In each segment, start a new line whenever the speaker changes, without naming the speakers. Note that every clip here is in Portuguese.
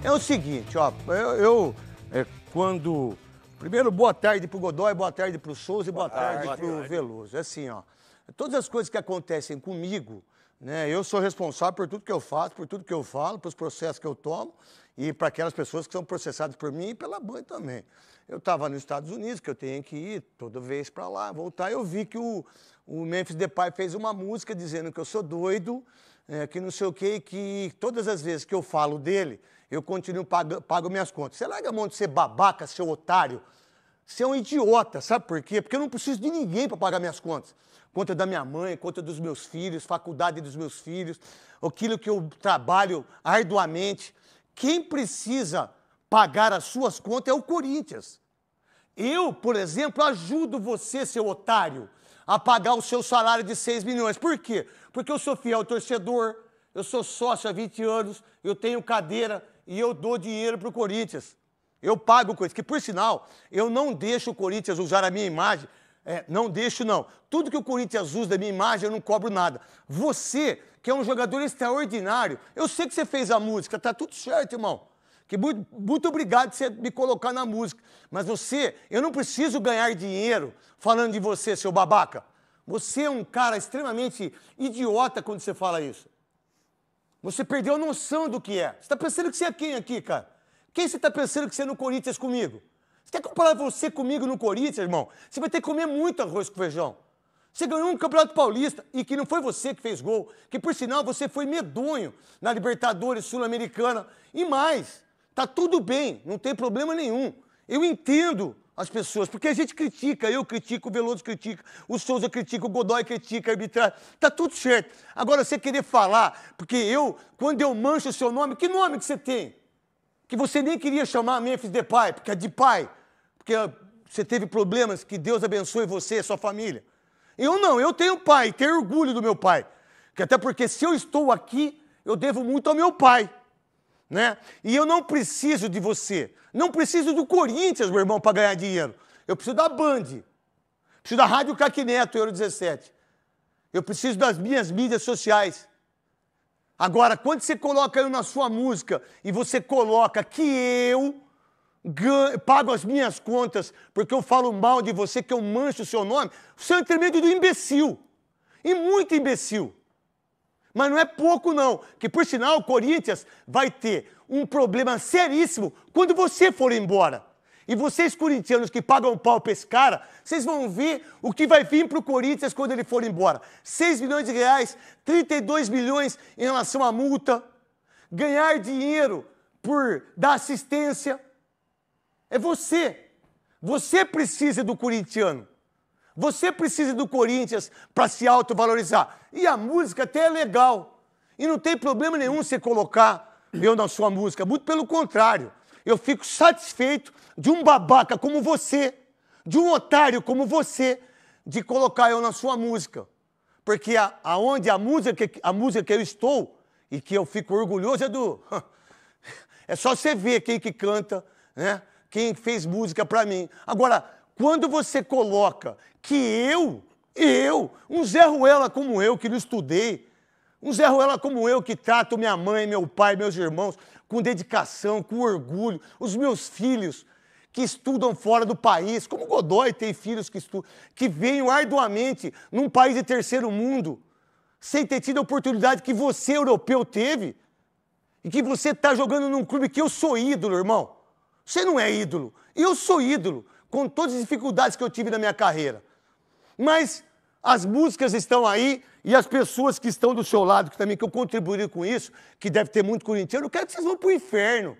É o seguinte, ó, quando... Primeiro, boa tarde pro Godoy, boa tarde pro Souza e boa tarde pro Veloso. É assim, ó, todas as coisas que acontecem comigo, né, eu sou responsável por tudo que eu faço, por tudo que eu falo, pelos processos que eu tomo e para aquelas pessoas que são processadas por mim e pela Band também. Eu estava nos Estados Unidos, que eu tenho que ir toda vez para lá, voltar, eu vi que o Memphis Depay fez uma música dizendo que eu sou doido, que não sei o quê, e que todas as vezes que eu falo dele, eu continuo pago minhas contas. Você larga a mão de ser babaca, seu otário. Você é um idiota, sabe por quê? Porque eu não preciso de ninguém para pagar minhas contas. Conta da minha mãe, conta dos meus filhos, faculdade dos meus filhos, aquilo que eu trabalho arduamente. Quem precisa pagar as suas contas é o Corinthians. Eu, por exemplo, ajudo você, seu otário, a pagar o seu salário de 6 milhões. Por quê? Porque eu sou fiel torcedor, eu sou sócio há 20 anos, eu tenho cadeira e eu dou dinheiro para o Corinthians. Eu pago o Corinthians, que por sinal, eu não deixo o Corinthians usar a minha imagem. Não deixo, não. Tudo que o Corinthians usa da minha imagem, eu não cobro nada. Você, que é um jogador extraordinário, eu sei que você fez a música, tá tudo certo, irmão. Que muito obrigado por você me colocar na música. Mas você, eu não preciso ganhar dinheiro falando de você, seu babaca. Você é um cara extremamente idiota quando você fala isso. Você perdeu a noção do que é. Você está pensando que você é quem aqui, cara? Quem você está pensando que você é no Corinthians comigo? Você quer comparar você comigo no Corinthians, irmão? Você vai ter que comer muito arroz com feijão. Você ganhou um Campeonato Paulista e que não foi você que fez gol, que por sinal você foi medonho na Libertadores Sul-Americana e mais. Tá tudo bem, não tem problema nenhum. Eu entendo as pessoas, porque a gente critica, eu critico, o Veloso critica, o Souza critica, o Godoy critica, a arbitragem, tá tudo certo. Agora, você querer falar, porque quando eu mancho o seu nome, que nome que você tem? Que você nem queria chamar Memphis Depay, porque é de pai, porque você teve problemas, que Deus abençoe você e sua família. Eu não, eu tenho pai, tenho orgulho do meu pai. Que até porque se eu estou aqui, eu devo muito ao meu pai. Né? E eu não preciso de você. Não preciso do Corinthians, meu irmão, para ganhar dinheiro. Eu preciso da Band. Preciso da Rádio Caque Neto, Euro 17. Eu preciso das minhas mídias sociais. Agora, quando você coloca eu na sua música e você coloca que eu pago as minhas contas porque eu falo mal de você, que eu mancho o seu nome, você é um intermédio do imbecil. E muito imbecil. Mas não é pouco, não. Que, por sinal, o Corinthians vai ter um problema seríssimo quando você for embora. E vocês, corintianos que pagam pau pra esse cara, vocês vão ver o que vai vir pro Corinthians quando ele for embora. 6 milhões de reais, 32 milhões em relação à multa, ganhar dinheiro por dar assistência. É você. Você precisa do corintiano. Você precisa do Corinthians para se autovalorizar. E a música até é legal. E não tem problema nenhum você colocar eu na sua música. Muito pelo contrário. Eu fico satisfeito de um babaca como você, de um otário como você, de colocar eu na sua música. Porque aonde a música que eu estou e que eu fico orgulhoso é do... É só você ver quem que canta, né? Quem fez música para mim. Agora, quando você coloca que um Zé Ruela como eu, que não estudei, um Zé Ruela como eu, que trato minha mãe, meu pai, meus irmãos com dedicação, com orgulho, os meus filhos que estudam fora do país, como o Godoy tem filhos que estudam, que veem arduamente num país de terceiro mundo, sem ter tido a oportunidade que você, europeu, teve, e que você está jogando num clube que eu sou ídolo, irmão. Você não é ídolo, eu sou ídolo, com todas as dificuldades que eu tive na minha carreira. Mas as músicas estão aí e as pessoas que estão do seu lado, que também que eu contribuí com isso, que deve ter muito corintiano, eu quero que vocês vão para o inferno.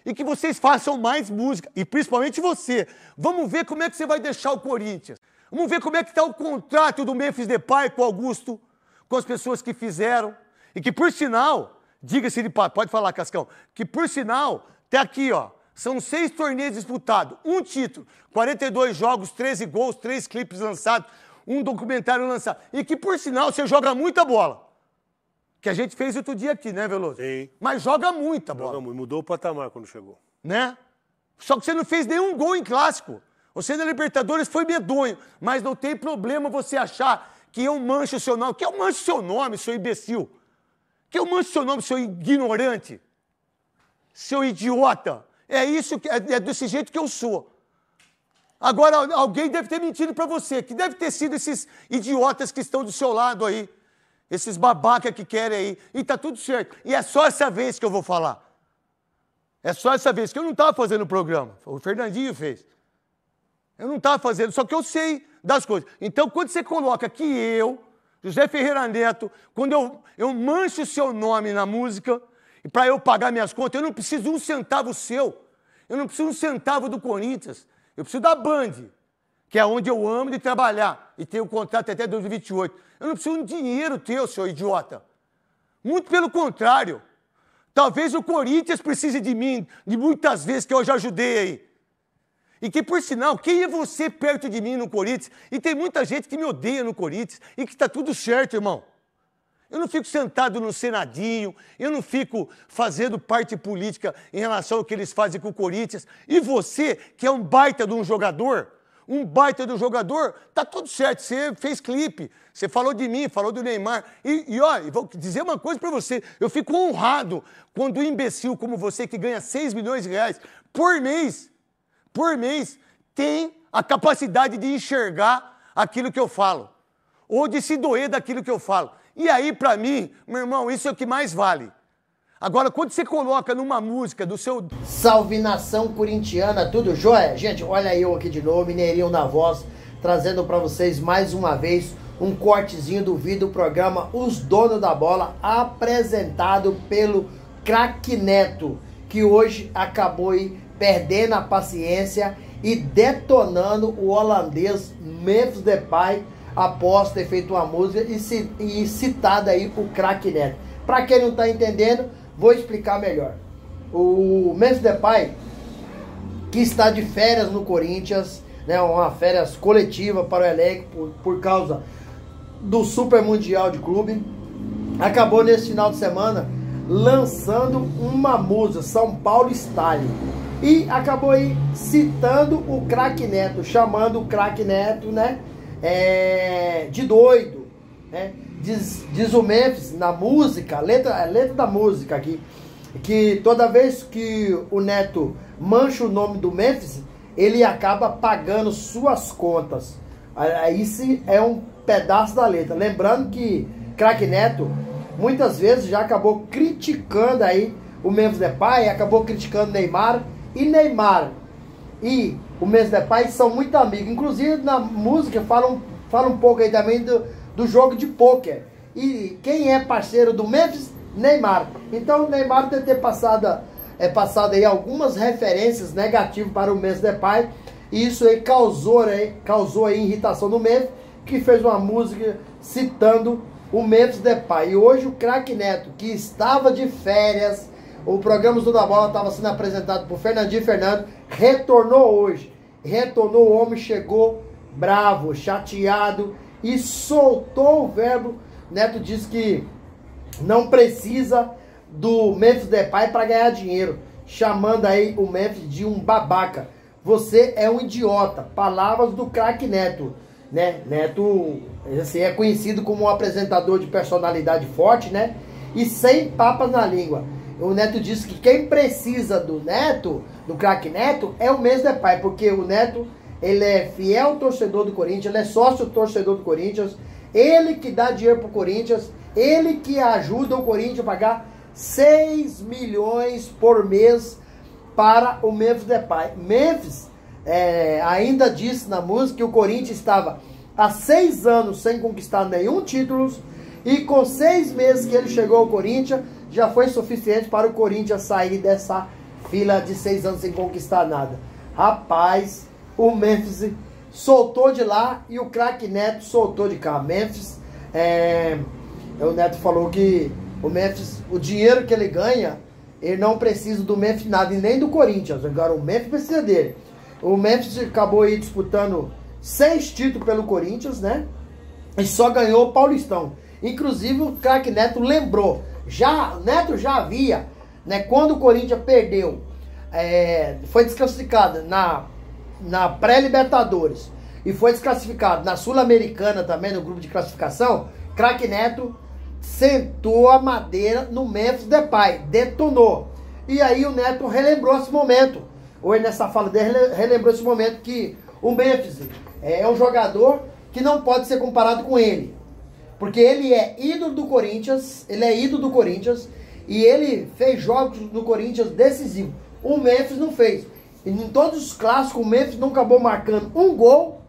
E que vocês façam mais música, e principalmente você. Vamos ver como é que você vai deixar o Corinthians. Vamos ver como é que está o contrato do Memphis Depay com o Augusto, com as pessoas que fizeram. E que, por sinal, diga-se de pode falar, Cascão, que, por sinal, tá aqui, ó. São 6 torneios disputados, um título, 42 jogos, 13 gols, 3 clipes lançados, um documentário lançado. E que, por sinal, você joga muita bola. Que a gente fez outro dia aqui, né, Veloso?
Sim.
Mas joga muita bola.
Joga muito. Mudou o patamar quando chegou.
Né? Só que você não fez nenhum gol em clássico. Você na Libertadores foi medonho. Mas não tem problema você achar que eu mancho o seu nome. Que eu mancho o seu nome, seu imbecil. Que eu mancho o seu nome, seu ignorante. seu idiota. É isso, é desse jeito que eu sou. Agora, alguém deve ter mentido pra você, que deve ter sido esses idiotas que estão do seu lado aí. Esses babacas que querem aí. E tá tudo certo. E é só essa vez que eu vou falar. É só essa vez, que eu não estava fazendo o programa. O Fernandinho fez. Eu não estava fazendo, só que eu sei das coisas. Então, quando você coloca que eu, José Ferreira Neto, quando eu mancho o seu nome na música, e para eu pagar minhas contas, eu não preciso de um centavo seu. Eu não preciso de um centavo do Corinthians. Eu preciso da Band, que é onde eu amo de trabalhar. E tenho contrato até 2028. Eu não preciso de um dinheiro teu, seu idiota. Muito pelo contrário. Talvez o Corinthians precise de mim, de muitas vezes que eu já ajudei aí. E que, por sinal, quem é você perto de mim no Corinthians? E tem muita gente que me odeia no Corinthians e que está tudo certo, irmão. Eu não fico sentado no Senadinho, eu não fico fazendo parte política em relação ao que eles fazem com o Corinthians. E você, que é um baita de um jogador, tá tudo certo. Você fez clipe, você falou de mim, falou do Neymar. E olha, vou dizer uma coisa pra você, eu fico honrado quando um imbecil como você, que ganha 6 milhões de reais por mês, tem a capacidade de enxergar aquilo que eu falo, ou de se doer daquilo que eu falo. E aí, pra mim, meu irmão, isso é o que mais vale. Agora, quando você coloca numa música do seu...
Salve nação corintiana, tudo jóia? Gente, olha eu aqui de novo, Mineirinho na voz, trazendo pra vocês mais uma vez um cortezinho do vídeo do programa Os Donos da Bola, apresentado pelo Craque Neto, que hoje acabou aí perdendo a paciência e detonando o holandês Memphis Depay após ter feito uma música e citado aí o Craque Neto. Pra quem não tá entendendo, vou explicar melhor. O Memphis Depay, que está de férias no Corinthians, né, uma férias coletiva para o elenco por causa do Super Mundial de Clube, acabou nesse final de semana lançando uma música, São Paulo Style, e acabou aí citando o Craque Neto, chamando o Craque Neto, né, de doido, né? Diz o Memphis na música, a letra da música aqui, que toda vez que o Neto mancha o nome do Memphis, ele acaba pagando suas contas. Isso é um pedaço da letra. Lembrando que Craque Neto muitas vezes já acabou criticando aí o Memphis Depay, acabou criticando Neymar, e Neymar e o Memphis Depay são muito amigos. Inclusive na música fala um pouco aí também do jogo de pôquer. E quem é parceiro do Memphis? Neymar. Então o Neymar deve ter passado aí algumas referências negativas para o Memphis Depay. E isso aí causou aí irritação no Memphis, que fez uma música citando o Memphis Depay. E hoje o Craque Neto, que estava de férias, o programa Os Donos da Bola estava sendo apresentado por Fernandinho Fernando, retornou hoje. Retornou, o homem chegou bravo, chateado e soltou o verbo. Neto disse que não precisa do Memphis Depay para ganhar dinheiro, chamando aí o Memphis de um babaca. Você é um idiota. Palavras do Craque Neto, né? Neto, assim, é conhecido como um apresentador de personalidade forte, né? E sem papas na língua. O Neto disse que quem precisa do Neto, do Craque Neto, é o Memphis Depay, porque o Neto, ele é fiel torcedor do Corinthians, ele é sócio torcedor do Corinthians, ele que dá dinheiro pro Corinthians, ele que ajuda o Corinthians a pagar 6 milhões por mês para o Memphis Depay. Memphis ainda disse na música que o Corinthians estava há 6 anos sem conquistar nenhum título, e com 6 meses que ele chegou ao Corinthians, já foi suficiente para o Corinthians sair dessa fila de 6 anos sem conquistar nada. Rapaz, o Memphis soltou de lá e o Craque Neto soltou de cá. Memphis, o Neto falou que o Memphis, o dinheiro que ele ganha, ele não precisa do Memphis nada, e nem do Corinthians. Agora o Memphis precisa dele. O Memphis acabou aí disputando 6 títulos pelo Corinthians, né? E só ganhou o Paulistão. Inclusive o Craque Neto lembrou. Neto já havia, né? Quando o Corinthians perdeu, foi desclassificado na pré-Libertadores e foi desclassificado na Sul-Americana também, no grupo de classificação, Craque Neto sentou a madeira no Memphis Depay, detonou. E aí o Neto relembrou esse momento. Hoje nessa fala dele, relembrou esse momento que o Memphis é um jogador que não pode ser comparado com ele. Porque ele é ídolo do Corinthians, e ele fez jogos no Corinthians decisivos. O Memphis não fez. E em todos os clássicos, o Memphis não acabou marcando um gol.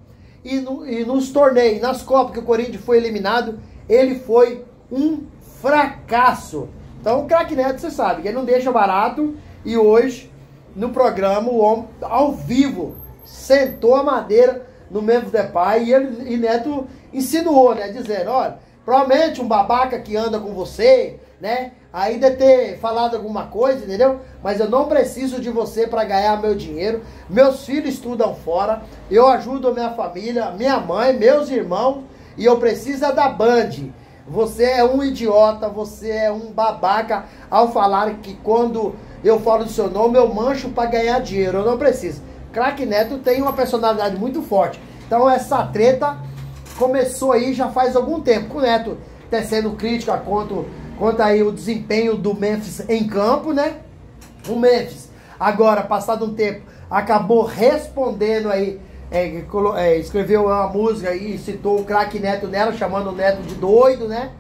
E nos torneios, nas Copas que o Corinthians foi eliminado, ele foi um fracasso. Então o craque Neto, você sabe, que ele não deixa barato. E hoje, no programa, o homem, ao vivo, sentou a madeira no Memphis Depay. E Neto insinuou, né? Dizendo, olha, provavelmente um babaca que anda com você, né? Aí deve ter falado alguma coisa, entendeu? Mas eu não preciso de você para ganhar meu dinheiro. Meus filhos estudam fora. Eu ajudo a minha família, minha mãe, meus irmãos. E eu preciso da Band. Você é um idiota, você é um babaca ao falar que quando eu falo do seu nome eu mancho para ganhar dinheiro. Eu não preciso. Craque Neto tem uma personalidade muito forte. Então essa treta começou aí já faz algum tempo. Com o Neto tecendo crítica quanto aí o desempenho do Memphis em campo, né? O Memphis, agora, passado um tempo, acabou respondendo aí, escreveu uma música aí, citou o craque Neto nela, chamando o Neto de doido, né?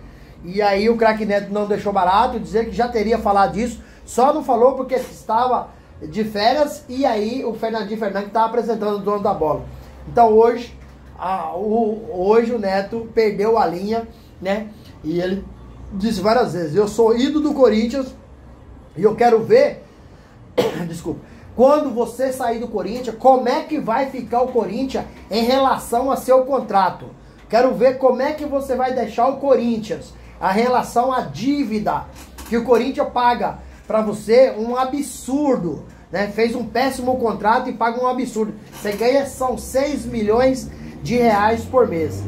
E aí o craque Neto não deixou barato, dizer que já teria falado disso, só não falou porque estava de férias, e aí o Fernandinho Fernandes estava apresentando o dono da bola. Então hoje o Neto perdeu a linha, né? E ele disse várias vezes, eu sou ídolo do Corinthians e eu quero ver, desculpa, quando você sair do Corinthians, como é que vai ficar o Corinthians em relação a seu contrato. Quero ver como é que você vai deixar o Corinthians em relação à dívida que o Corinthians paga para você, um absurdo, né? Fez um péssimo contrato e paga um absurdo. Você ganha, são 6 milhões de reais por mês.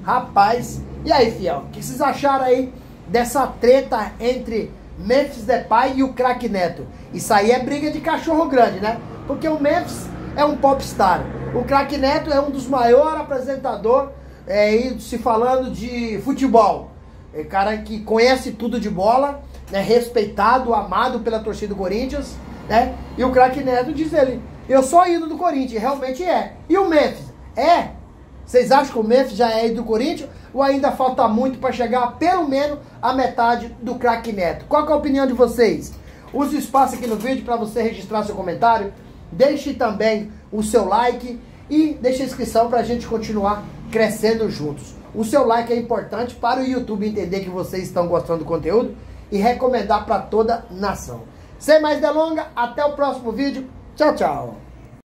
Rapaz, e aí, fiel, o que vocês acharam aí dessa treta entre Memphis Depay e o craque Neto? Isso aí é briga de cachorro grande, né? Porque o Memphis é um popstar. O craque Neto é um dos maiores apresentadores, se falando de futebol. É cara que conhece tudo de bola, né? Respeitado, amado pela torcida do Corinthians, né? E o craque Neto diz ele, eu sou ídolo do Corinthians, realmente é. E o Memphis? É? Vocês acham que o Memphis já é ídolo do Corinthians? Ou ainda falta muito para chegar pelo menos a metade do craque Neto? Qual que é a opinião de vocês? Use o espaço aqui no vídeo para você registrar seu comentário. Deixe também o seu like e deixe a inscrição para a gente continuar crescendo juntos. O seu like é importante para o YouTube entender que vocês estão gostando do conteúdo e recomendar para toda a nação. Sem mais delongas, até o próximo vídeo. Tchau, tchau.